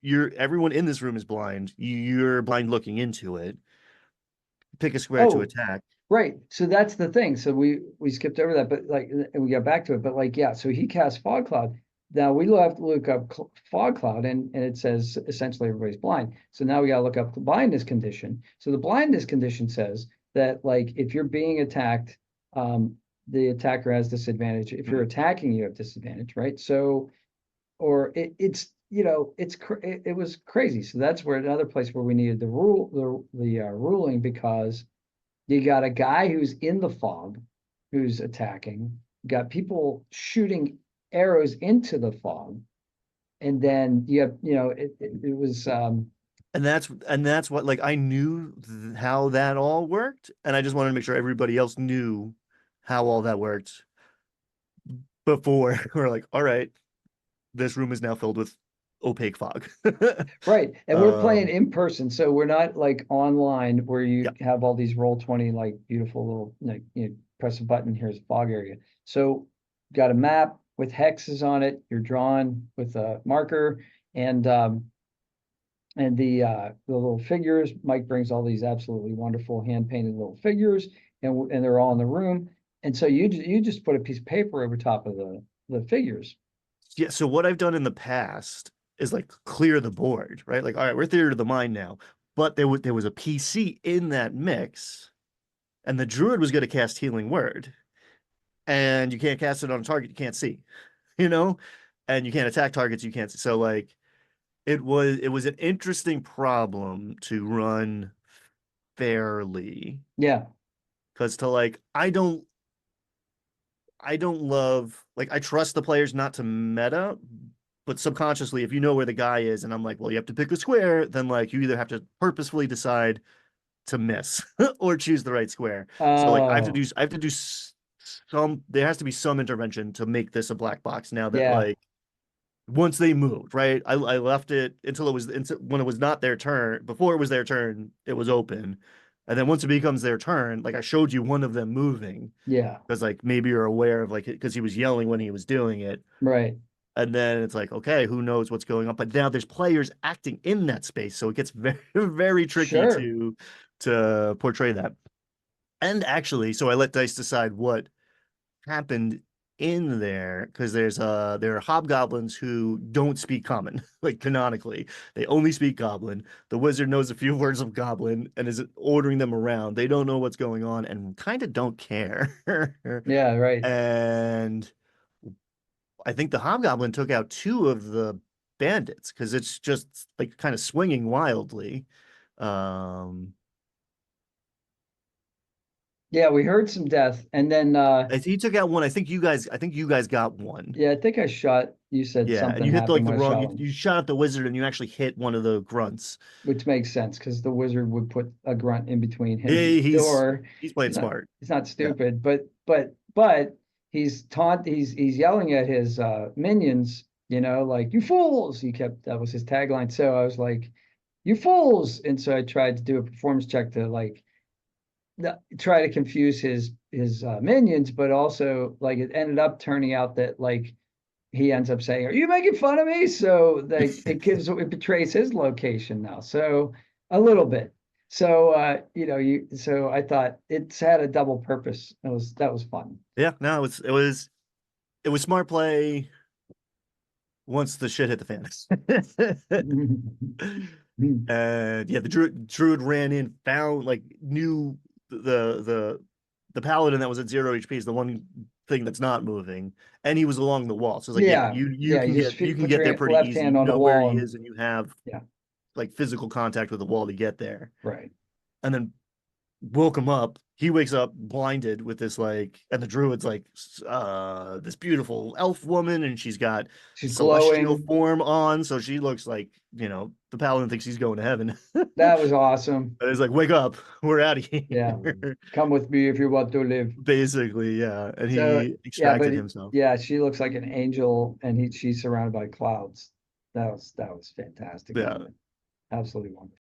everyone in this room is blind. You're blind looking into it. Pick a square to Oh, attack. right. So that's the thing. So we skipped over that, but like, and we got back to it. But like, yeah. So he cast fog cloud. Now we have to look up fog cloud, and it says essentially everybody's blind. So now we got to look up the blindness condition. So the blindness condition says that like if you're being attacked, the attacker has disadvantage. If you're Mhm. attacking, you have disadvantage, right? So or it's it was crazy. So that's where another place where we needed the ruling because you got a guy who's in the fog who's attacking, got people shooting arrows into the fog, and then you have, it was And that's what, like, I knew how that all worked, and I just wanted to make sure everybody else knew how all that worked before we're like, all right, this room is now filled with opaque fog. right. And we're playing Um, in person, so we're not like online where yeah. you have all these roll 20 like beautiful little like press a button, here's a fog area. So got a map with hexes on it, you're drawn with a marker, and the little figures. Mike brings all these absolutely wonderful hand painted little figures, and they're all in the room. And so you just put a piece of paper over top of the figures. Yeah, so what I've done in the past is like clear the board, right? Like, all right, we're theater of the mind now. But there was a PC in that mix, and the druid was going to cast Healing Word. And you can't cast it on a target you can't see, you know? And you can't attack targets you can't see. So like it was an interesting problem to run fairly. Yeah, Because to like I don't love, like, I trust the players not to meta, but subconsciously, if you know where the guy is, and I'm like, well, you have to pick a square, then like you either have to purposefully decide to miss or choose the right square. So like oh I have to do some. There has to be some intervention to make this a black box. Now that yeah, like once they moved, right? I left it until when it was not their turn. Before it was their turn, it was open. And then once it becomes their turn, like I showed you one of them moving yeah, because like maybe you're aware of like because he was yelling when he was doing it. right, And then it's like, okay, who knows what's going on? But now there's players acting in that space, so it gets very, very tricky sure, to portray that. And actually, so I let dice decide what happened in there because there are hobgoblins who don't speak common, like canonically. They only speak goblin. The wizard knows a few words of goblin and is ordering them around. They don't know what's going on and kind of don't care. yeah, right. And I think the hobgoblin took out two of the bandits because it's just like kind of swinging wildly. Um, Yeah, we heard some death, and then he took out one. I think you guys got one. yeah, I think I shot. You said Yeah, and something you hit happened like the when I wrong. shot You, one, you shot at the wizard, and you actually hit one of the grunts. which makes sense because the wizard would put a grunt in between him and He, the he's door. he's playing smart. He's not Yeah, stupid, but he's yelling at his minions, like you fools. He kept that was his tagline. So I was like, you fools. And so I tried to do a performance check to like try to confuse his minions, but also like it ended up turning out that like he ends up saying, "Are you making fun of me?" So like it betrays his location now. So a little bit. So so I thought it's had a double purpose. That was fun. yeah. No, it was smart play once the shit hit the fan. And yeah, the druid ran in, found like knew the the paladin that was at 0 HP is the one thing that's not moving, and he was along the wall. So it's like, yeah, Yeah, you yeah. You can just put get there your pretty left easy. hand You on the know where wall he and is, and you have yeah, like physical contact with the wall to get there. right. And then woke him up. He wakes up blinded with this like, and the druid's like this beautiful elf woman, and she's got She's celestial glowing. form on, so she looks like the paladin thinks he's going to heaven. That was awesome. And he's like, "Wake up, we're out of Yeah. here." Come with me if you want to live. Basically, yeah. And So he yeah, extracted but himself. yeah, she looks like an angel, and she's surrounded by clouds. That was fantastic Yeah. moment. Absolutely wonderful.